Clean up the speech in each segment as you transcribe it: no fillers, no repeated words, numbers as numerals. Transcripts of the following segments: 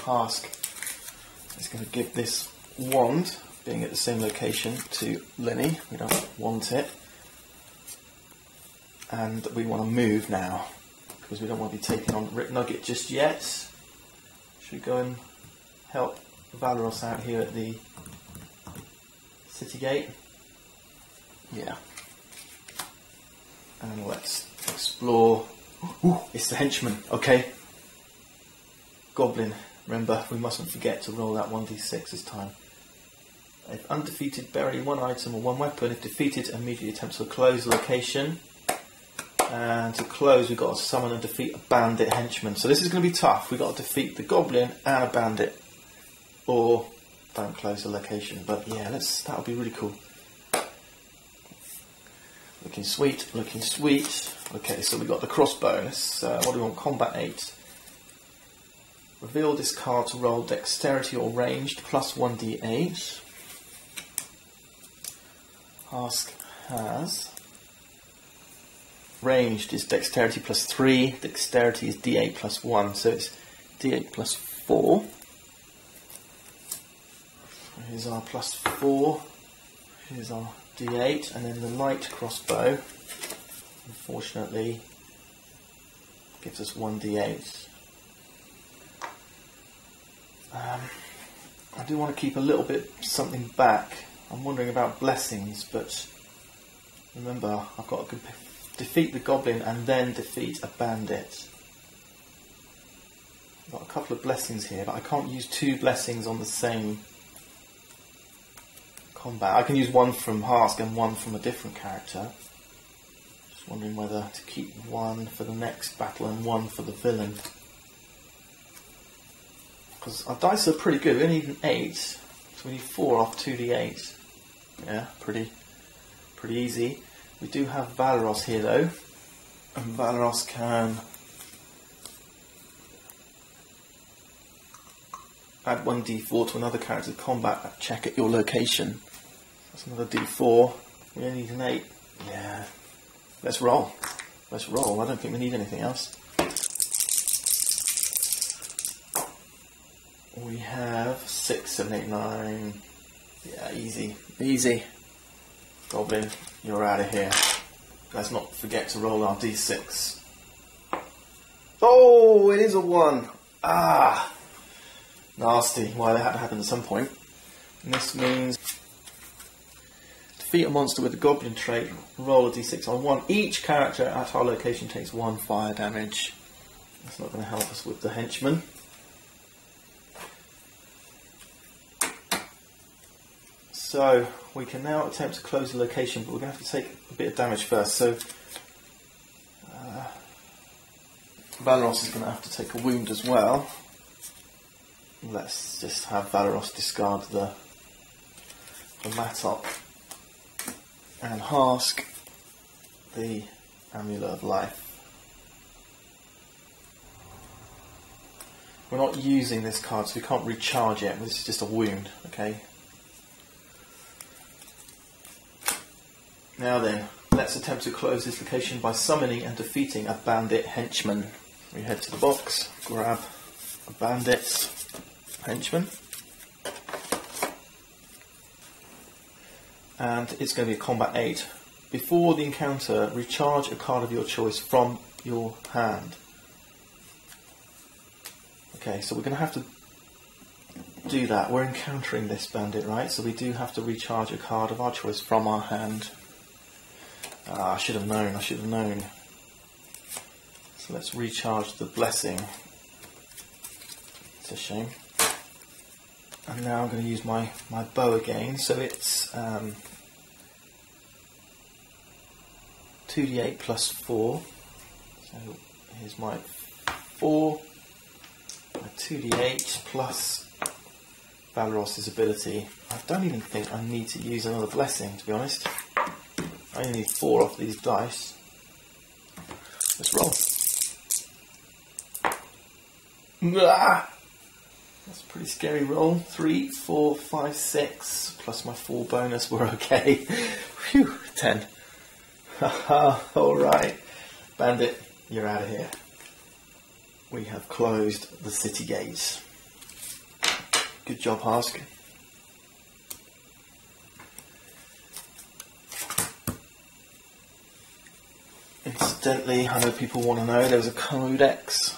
Harsk is going to give this wand, being at the same location, to Lini. We don't want it. And we want to move now, because we don't want to be taking on Rip Nugget just yet. Should we go and help Valeros out here at the city gate? Yeah. And let's explore. Ooh, it's the henchman, okay. Goblin, remember, we mustn't forget to roll that 1d6 this time. If undefeated, bury one item or one weapon. If defeated, immediately attempt to close the location. And to close, we've got to summon and defeat a bandit henchman. So this is going to be tough. We've got to defeat the goblin and a bandit. Or don't close the location. But yeah, that'll be really cool. Looking sweet, looking sweet. Okay, so we've got the crossbow. What do we want? Combat 8. Reveal this card to roll dexterity or ranged plus 1d8. Harsk has. Ranged is dexterity plus 3. Dexterity is d8 plus 1. So it's d8 plus 4. Here's our plus 4. Here's our d8, and then the light crossbow, unfortunately, gives us 1d8. I do want to keep a little bit something back. I'm wondering about blessings, but remember, I've got to defeat the goblin and then defeat a bandit. I've got a couple of blessings here, but I can't use 2 blessings on the same combat. I can use one from Harsk and one from a different character. Just wondering whether to keep one for the next battle and one for the villain. Because our dice are pretty good. We only need an 8, so we need 4 off 2d8. Yeah, pretty easy. We do have Valeros here though, and Valeros can add 1d4 to another character's combat check at your location. That's another d4. We only need an 8. Yeah. Let's roll. Let's roll. I don't think we need anything else. We have 6, 7, 8, 9. Yeah, easy. Easy. Goblin, you're out of here. Let's not forget to roll our d6. Oh, it is a 1. Ah! Nasty. Why, that had to happen at some point. And this means defeat a monster with the goblin trait, roll a d6 on 1. Each character at our location takes 1 fire damage. That's not going to help us with the henchman. So we can now attempt to close the location, but we're going to have to take a bit of damage first. So Valeros is going to have to take a wound as well. Let's just have Valeros discard the Matop, and Harsk the Amulet of Life. We're not using this card, so we can't recharge it. This is just a wound, okay? Now then, let's attempt to close this location by summoning and defeating a bandit henchman. We head to the box, grab a bandit henchman, and it's going to be a combat 8. Before the encounter, recharge a card of your choice from your hand. Okay, so we're going to have to do that. We're encountering this bandit, right? So we do have to recharge a card of our choice from our hand. I should have known, I should have known. So let's recharge the blessing. It's a shame. And now I'm going to use my bow again. So it's 2d8 plus 4. So here's my 4. My 2d8 plus Valeros' ability. I don't even think I need to use another blessing, to be honest. I only need 4 off these dice. Let's roll. Ah! That's a pretty scary roll. 3, 4, 5, 6. Plus my 4 bonus, we're okay. Phew, 10. Haha, alright. Bandit, you're out of here. We have closed the city gates. Good job, Harsk. Incidentally, I know people want to know, there's a Codex,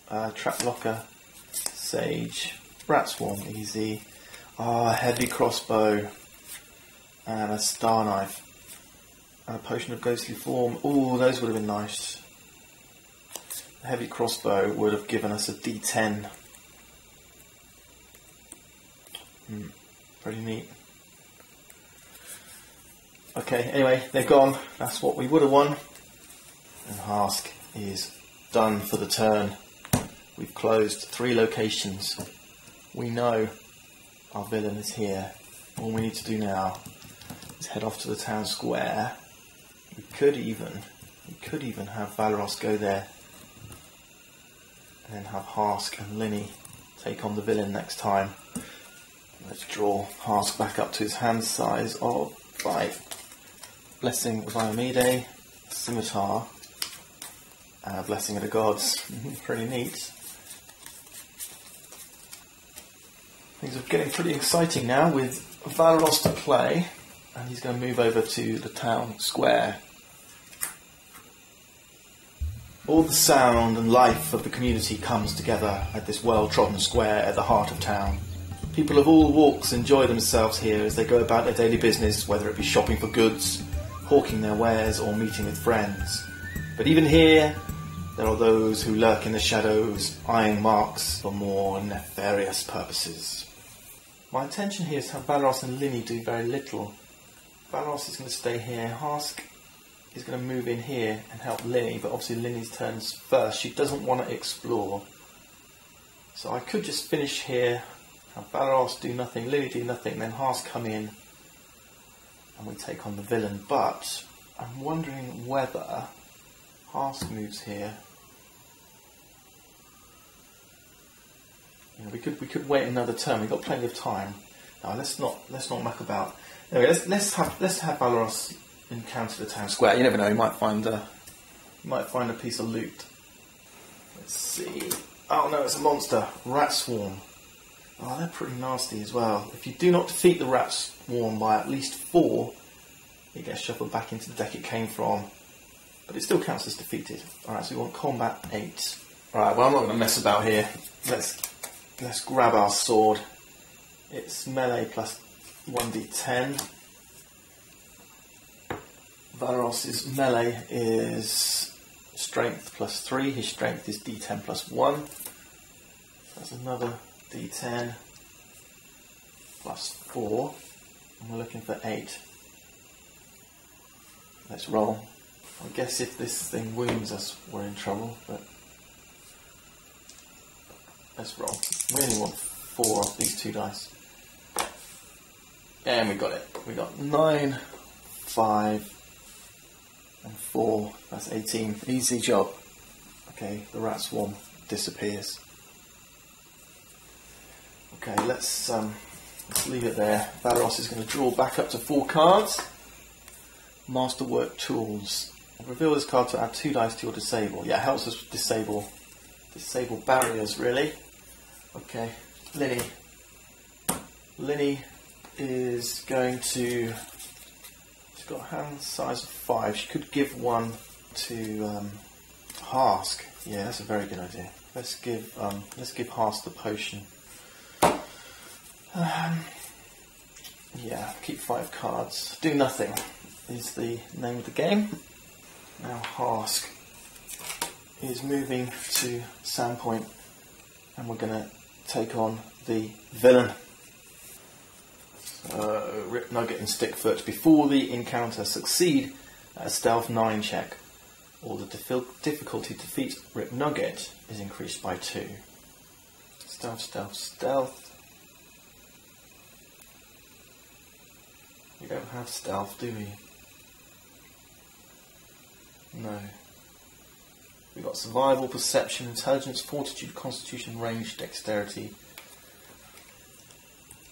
Trap Locker, Sage, Rat Swarm, easy, heavy crossbow, and a star knife, and a potion of ghostly form. Ooh, those would have been nice. The heavy crossbow would have given us a D10. Pretty neat. Okay, anyway, they're gone. That's what we would have won. And Harsk is done for the turn. We've closed 3 locations. We know our villain is here. All we need to do now is head off to the town square. We could even have Valeros go there and then have Harsk and Lini take on the villain next time. Let's draw Harsk back up to his hand size of 5. Blessing of Iomide, Scimitar, and a Blessing of the Gods. Pretty neat. Things are getting pretty exciting now with Valeros to play, and he's going to move over to the town square. All the sound and life of the community comes together at this well-trodden square at the heart of town. People of all walks enjoy themselves here as they go about their daily business, whether it be shopping for goods, hawking their wares, or meeting with friends. But even here, there are those who lurk in the shadows, eyeing marks for more nefarious purposes. My intention here is to have Valeros and Lini do very little. Valeros is going to stay here. Harsk is going to move in here and help Lini, but obviously Lini's turn's first. She doesn't want to explore. So I could just finish here, have Valeros do nothing, Lini do nothing, then Harsk come in and we take on the villain. But I'm wondering whether Harsk moves here. You know, we could wait another turn. We've got plenty of time. Now let's not muck about. Anyway, let's have Valeros encounter the town square. You never know. You might find a piece of loot. Let's see. Oh no, it's a monster. Rat Swarm. Oh, they're pretty nasty as well. If you do not defeat the Rat Swarm by at least 4, it gets shuffled back into the deck it came from. But it still counts as defeated. Alright, so we want combat 8. Alright, well I'm not going to mess about here. Let's grab our sword. It's melee plus 1d10. Valeros's melee is strength plus 3. His strength is d10 plus 1. That's another d10 plus 4. And we're looking for 8. Let's roll. I guess if this thing wounds us, we're in trouble, but let's roll. We only want 4 off these 2 dice. And we got it. We got 9, 5, and 4. That's 18. Easy job. Okay, the Rat Swarm disappears. Okay, let's leave it there. Valeros is going to draw back up to 4 cards. Masterwork Tools. Reveal this card to add 2 dice to your disable. Yeah, it helps us disable barriers, really. Okay, Lini. Lini is going to... She's got a hand size of 5. She could give one to Harsk. Yeah, that's a very good idea. Let's give Harsk the potion. Yeah, keep 5 cards. Do nothing is the name of the game. Now Harsk is moving to Sandpoint, and we're going to take on the villain. Rip Nugget and Stickfoot. Before the encounter, succeed at a stealth 9 check, or the difficulty to defeat Rip Nugget is increased by 2. Stealth, stealth, stealth. We don't have stealth, do we? No. We've got survival, perception, intelligence, fortitude, constitution, range, dexterity.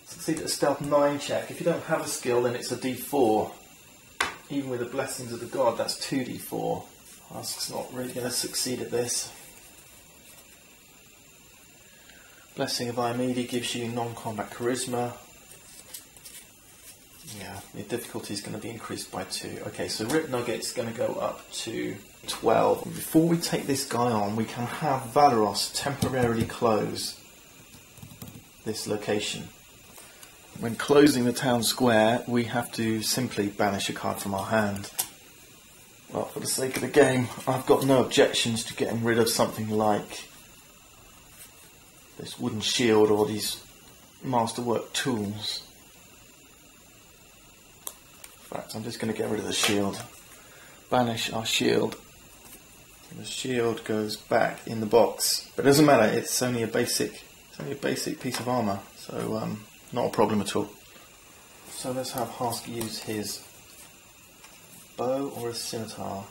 Succeed at a stealth 9 check. If you don't have a skill, then it's a d4. Even with the blessings of the god, that's 2d4. Harsk's not really going to succeed at this. Blessing of Iamidi gives you non-combat charisma. Yeah, the difficulty is going to be increased by 2. Okay, so Rip Nugget's going to go up to 12. Before we take this guy on, we can have Valeros temporarily close this location. When closing the town square, we have to simply banish a card from our hand. Well, for the sake of the game, I've got no objections to getting rid of something like this wooden shield or these masterwork tools. In fact, I'm just going to get rid of the shield. Banish our shield. The shield goes back in the box. But it doesn't matter, it's only a basic piece of armour, so not a problem at all. So let's have Harsk use his bow or a scimitar.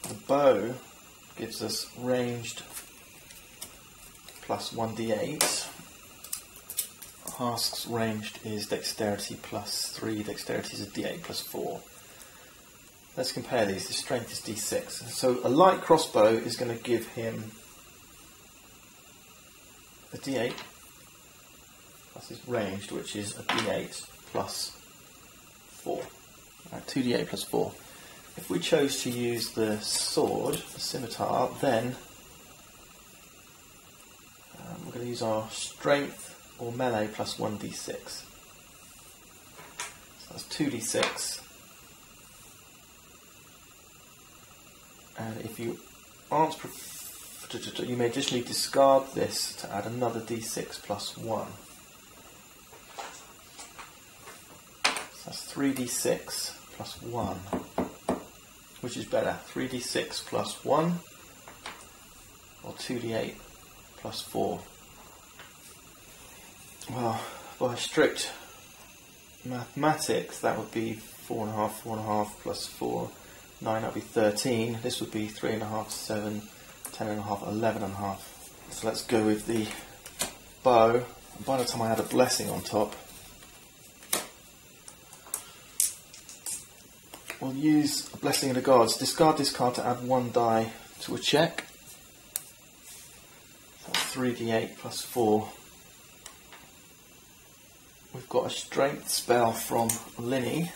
The bow gives us ranged plus 1d8. Harsk's ranged is dexterity plus 3, dexterity is a d8 plus 4. Let's compare these. The strength is d6. So a light crossbow is going to give him a d8 plus his ranged, which is a d8 plus 4. Right, 2d8 plus 4. If we chose to use the sword, the scimitar, then we're going to use our strength or melee plus 1d6. So that's 2d6. And if you aren't, you may additionally discard this to add another d6 plus 1. So that's 3d6 plus 1. Which is better, 3d6 plus 1 or 2d8 plus 4? Well, by strict mathematics, that would be 4.5, 4.5 plus 4, 9, that would be 13. This would be 3.5, 7, 10.5, 11.5. So let's go with the bow. By the time I add a blessing on top, we'll use a Blessing of the Gods. Discard this card to add 1 die to a check. That's 3d8 plus 4. We've got a strength spell from Lini,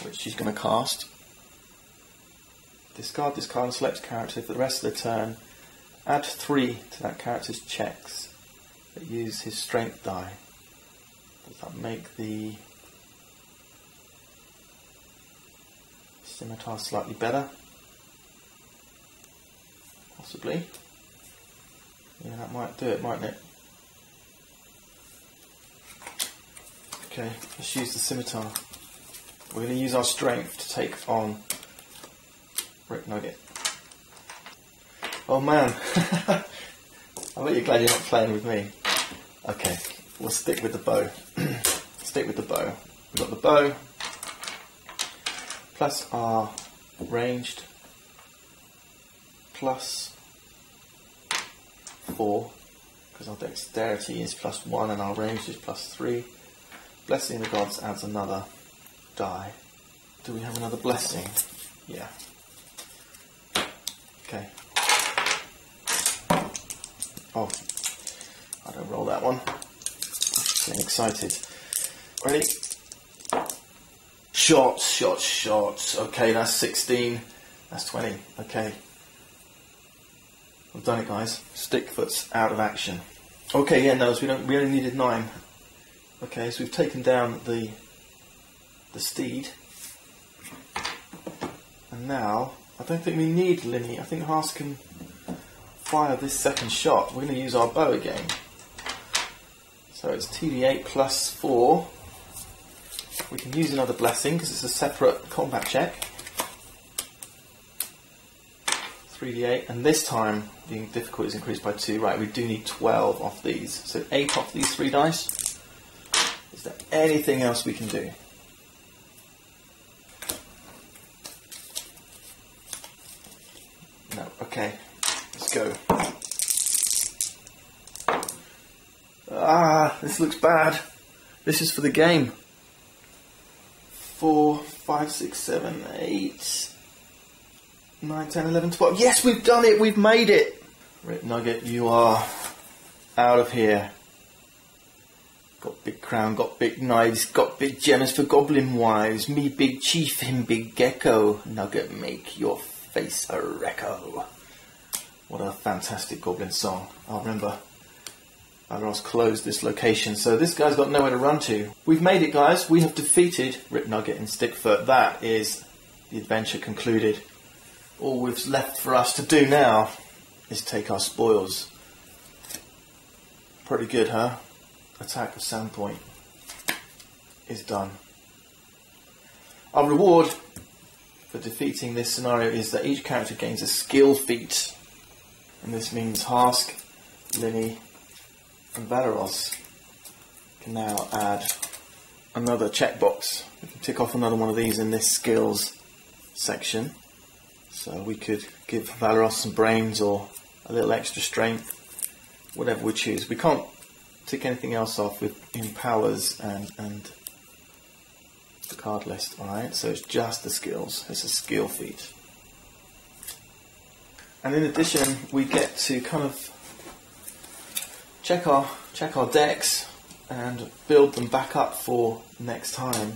which she's going to cast. Discard this card and select a character for the rest of the turn. Add 3 to that character's checks that use his strength die. Does that make the scimitar slightly better? Possibly. Yeah, that might do it, mightn't it? Okay, let's use the scimitar. We're going to use our strength to take on Rick Nugget. Oh man, I bet you're glad you're not playing with me. Okay, we'll stick with the bow. Stick with the bow. We've got the bow, plus our ranged, plus 4, because our dexterity is plus 1 and our ranged is plus 3. Blessing of the Gods adds another die. Do we have another blessing? Yeah. Okay. Oh, I don't roll that one. Getting excited. Ready? Shots, shots, shots. Okay, that's 16. That's 20. Okay. We've done it, guys. Stickfoot's out of action. Okay, yeah, no, we only needed 9. Okay, so we've taken down the steed. And now, I don't think we need Lini. I think Harsk can fire this second shot. We're going to use our bow again. So it's 2d8 plus 4. We can use another blessing because it's a separate combat check. 3d8, and this time the difficulty is increased by 2. Right, we do need 12 off these. So 8 off these 3 dice. Is there anything else we can do? No. Okay. Let's go. Ah, this looks bad. This is for the game. 4, 5, 6, 7, 8. 9, 10, 11, 12. Yes, we've done it. We've made it. Rip Nugget, you are out of here. Got big crown, got big knives, got big gems for goblin wives. Me big chief, him big gecko. Nugget, make your face a recco. What a fantastic goblin song. I'll remember Valros closed this location, so this guy's got nowhere to run to. We've made it, guys. We have defeated Rip Nugget and Stickfoot. That is the adventure concluded. All we've left for us to do now is take our spoils. Pretty good, huh? Attack of Sandpoint is done. Our reward for defeating this scenario is that each character gains a skill feat. And this means Harsk, Lini and Valros can now add another checkbox. We can tick off another one of these in this skills section. So we could give Valros some brains or a little extra strength, whatever we choose. We can't tick anything else off in powers and the card list, alright? So it's just the skills. It's a skill feat. And in addition, we get to kind of check our decks and build them back up for next time.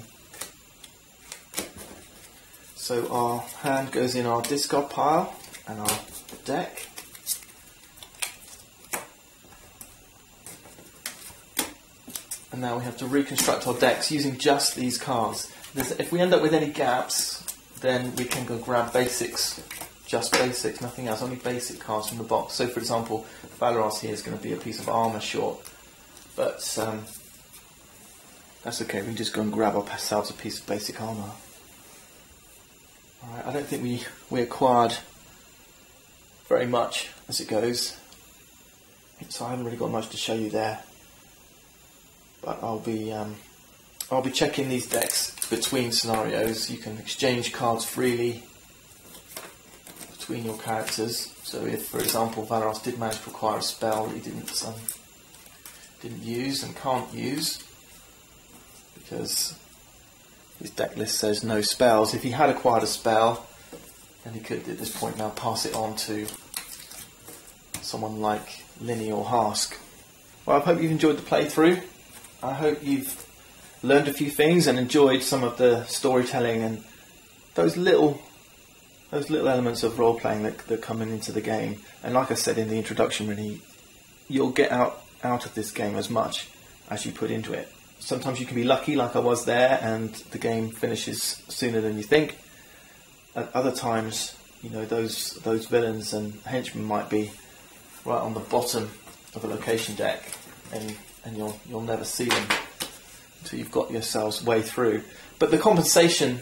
So our hand goes in our discard pile and our deck. And now we have to reconstruct our decks using just these cards. If we end up with any gaps, then we can go grab basics, just basics, nothing else, only basic cards from the box. So for example, Valros here is going to be a piece of armour short, but that's okay, we can just go and grab ourselves a piece of basic armour. Alright, I don't think we acquired very much as it goes, so I haven't really got much to show you there. But I'll be checking these decks between scenarios. You can exchange cards freely between your characters. So if, for example, Valros did manage to acquire a spell that he didn't use and can't use because his deck list says no spells. If he had acquired a spell, then he could at this point now pass it on to someone like Lini or Harsk. Well, I hope you've enjoyed the playthrough. I hope you've learned a few things and enjoyed some of the storytelling and those little elements of role-playing that come into the game. And like I said in the introduction, really, you'll get out of this game as much as you put into it. Sometimes you can be lucky, like I was there, and the game finishes sooner than you think. At other times, you know, those villains and henchmen might be right on the bottom of a location deck, and you'll never see them until you've got yourselves way through. But the compensation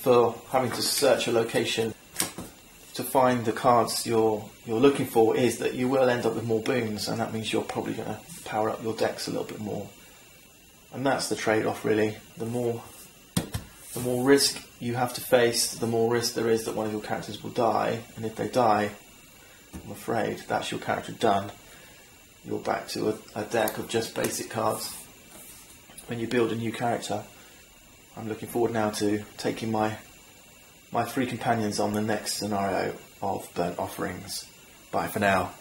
for having to search a location to find the cards you're looking for is that you will end up with more boons, and that means you're probably going to power up your decks a little bit more. And that's the trade-off, really. The more risk you have to face, the more risk there is that one of your characters will die, and if they die, I'm afraid that's your character done. You're back to a deck of just basic cards. When you build a new character, I'm looking forward now to taking my 3 companions on the next scenario of Burnt Offerings. Bye for now.